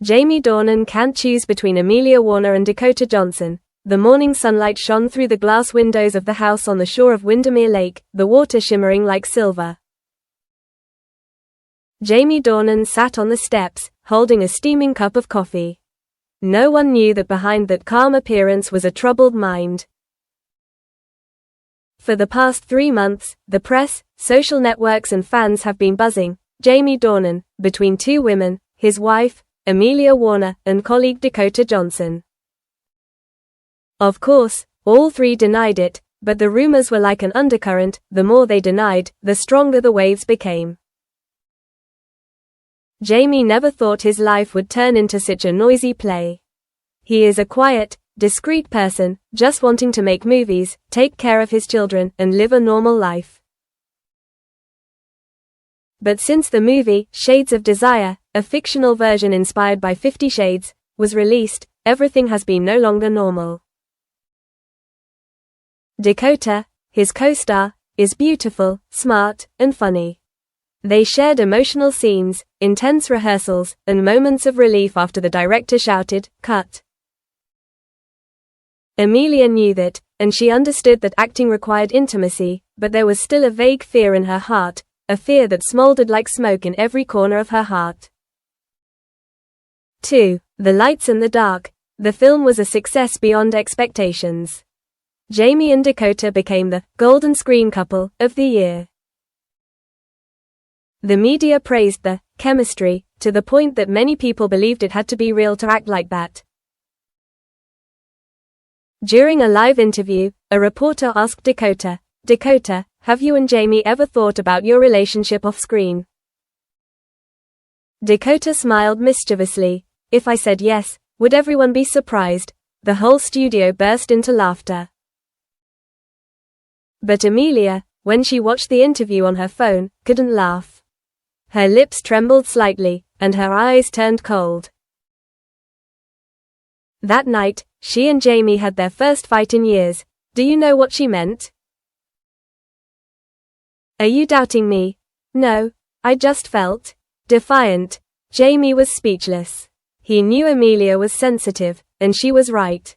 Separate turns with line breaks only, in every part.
Jamie Dornan can't choose between Amelia Warner and Dakota Johnson. The morning sunlight shone through the glass windows of the house on the shore of Windermere Lake, the water shimmering like silver. Jamie Dornan sat on the steps, holding a steaming cup of coffee. No one knew that behind that calm appearance was a troubled mind. For the past 3 months, the press, social networks and fans have been buzzing Jamie Dornan, between two women, his wife, Amelia Warner, and colleague Dakota Johnson. Of course, all three denied it, but the rumors were like an undercurrent. The more they denied, the stronger the waves became. Jamie never thought his life would turn into such a noisy play. He is a quiet, discreet person, just wanting to make movies, take care of his children, and live a normal life. But since the movie, Shades of Desire, a fictional version inspired by 50 Shades, was released, everything has been no longer normal. Dakota, his co-star, is beautiful, smart, and funny. They shared emotional scenes, intense rehearsals, and moments of relief after the director shouted, "Cut." Amelia knew that, and she understood that acting required intimacy, but there was still a vague fear in her heart, a fear that smoldered like smoke in every corner of her heart. 2. The Lights and the Dark. The film was a success beyond expectations. Jamie and Dakota became the Golden Screen Couple of the Year. The media praised the chemistry, to the point that many people believed it had to be real to act like that. During a live interview, a reporter asked Dakota, "Dakota, have you and Jamie ever thought about your relationship off-screen?" Dakota smiled mischievously. "If I said yes, would everyone be surprised?" The whole studio burst into laughter. But Amelia, when she watched the interview on her phone, couldn't laugh. Her lips trembled slightly, and her eyes turned cold. That night, she and Jamie had their first fight in years. Do you know what she meant? "Are you doubting me?" "No, I just felt defiant." Jamie was speechless. He knew Amelia was sensitive, and she was right.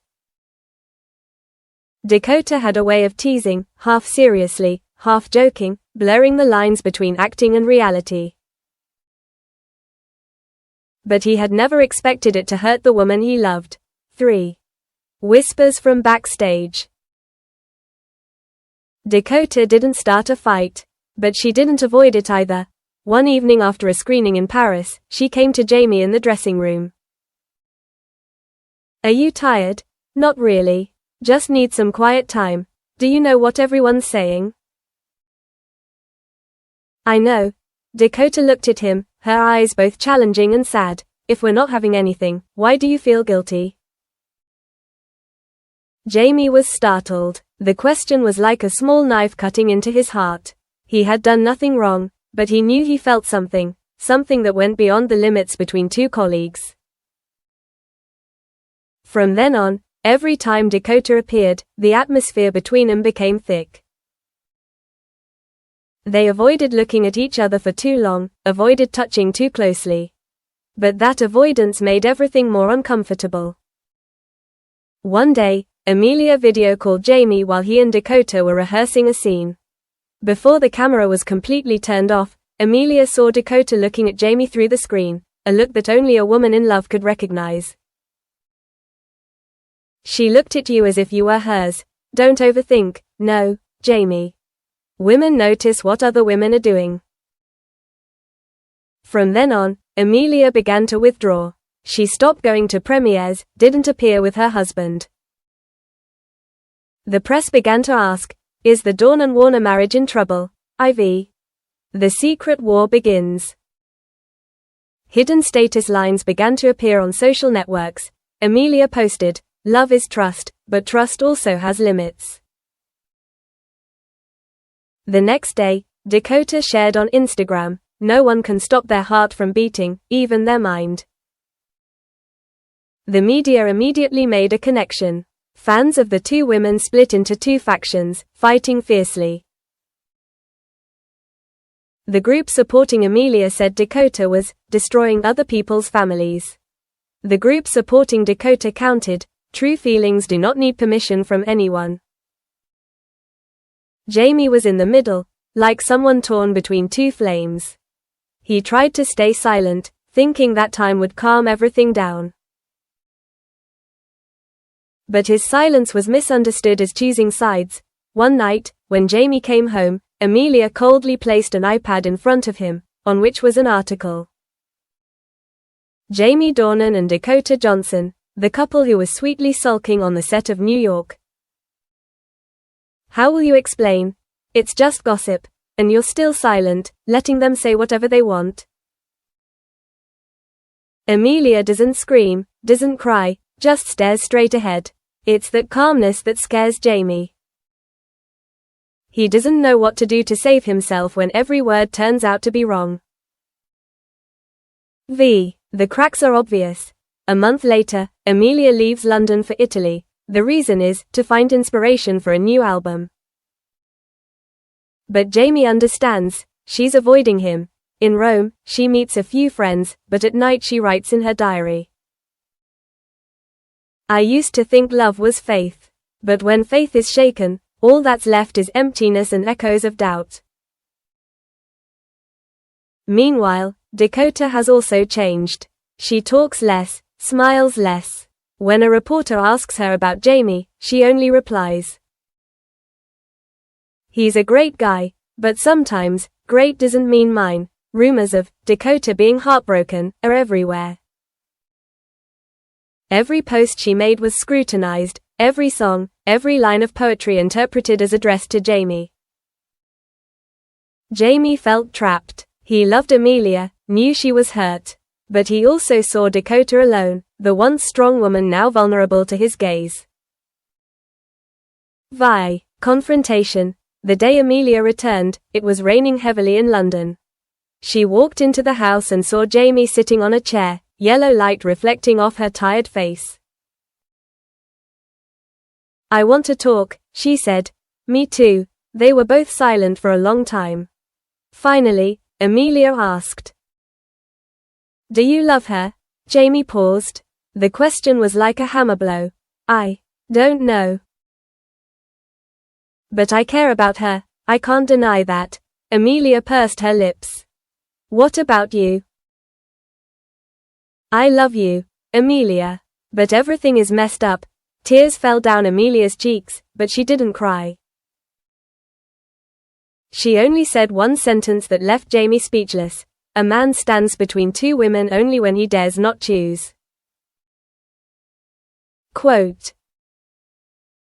Dakota had a way of teasing, half seriously, half joking, blurring the lines between acting and reality. But he had never expected it to hurt the woman he loved. 3. Whispers from backstage. Dakota didn't start a fight, but she didn't avoid it either. One evening after a screening in Paris, she came to Jamie in the dressing room. "Are you tired?" "Not really. Just need some quiet time. Do you know what everyone's saying?" "I know." Dakota looked at him, her eyes both challenging and sad. "If we're not having anything, why do you feel guilty?" Jamie was startled. The question was like a small knife cutting into his heart. He had done nothing wrong, but he knew he felt something that went beyond the limits between two colleagues. From then on, every time Dakota appeared, the atmosphere between them became thick. They avoided looking at each other for too long, avoided touching too closely. But that avoidance made everything more uncomfortable. One day, Amelia video called Jamie while he and Dakota were rehearsing a scene. Before the camera was completely turned off, Amelia saw Dakota looking at Jamie through the screen, a look that only a woman in love could recognize. "She looked at you as if you were hers. Don't overthink." "No, Jamie. Women notice what other women are doing." From then on, Amelia began to withdraw. She stopped going to premieres, didn't appear with her husband. The press began to ask, is the Dornan-Warner marriage in trouble? IV. The secret war begins. Hidden status lines began to appear on social networks. Amelia posted, "Love is trust, but trust also has limits." The next day, Dakota shared on Instagram, "No one can stop their heart from beating, even their mind." The media immediately made a connection. Fans of the two women split into two factions, fighting fiercely. The group supporting Amelia said Dakota was destroying other people's families. The group supporting Dakota countered, "True feelings do not need permission from anyone." Jamie was in the middle, like someone torn between two flames. He tried to stay silent, thinking that time would calm everything down. But his silence was misunderstood as choosing sides. One night, when Jamie came home, Amelia coldly placed an iPad in front of him, on which was an article. Jamie Dornan and Dakota Johnson, the couple who was sweetly sulking on the set of New York. How will you explain? It's just gossip, and you're still silent, letting them say whatever they want. Amelia doesn't scream, doesn't cry, just stares straight ahead. It's that calmness that scares Jamie. He doesn't know what to do to save himself when every word turns out to be wrong. The cracks are obvious. A month later, Amelia leaves London for Italy. The reason is to find inspiration for a new album. But Jamie understands, she's avoiding him. In Rome, she meets a few friends, but at night she writes in her diary. "I used to think love was faith. But when faith is shaken, all that's left is emptiness and echoes of doubt." Meanwhile, Dakota has also changed. She talks less, smiles less. When a reporter asks her about Jamie, she only replies, "He's a great guy, but sometimes, great doesn't mean mine." Rumors of Dakota being heartbroken are everywhere. Every post she made was scrutinized, every song, every line of poetry interpreted as addressed to Jamie. Jamie felt trapped. He loved Amelia, knew she was hurt. But he also saw Dakota alone, the once strong woman now vulnerable to his gaze. Confrontation. The day Amelia returned, it was raining heavily in London. She walked into the house and saw Jamie sitting on a chair, yellow light reflecting off her tired face. "I want to talk," she said. "Me too." They were both silent for a long time. Finally, Amelia asked, "Do you love her?" Jamie paused. The question was like a hammer blow. "I don't know. But I care about her, I can't deny that." Amelia pursed her lips. "What about you?" "I love you, Amelia. But everything is messed up." Tears fell down Amelia's cheeks, but she didn't cry. She only said one sentence that left Jamie speechless. "A man stands between two women only when he dares not choose." Quote,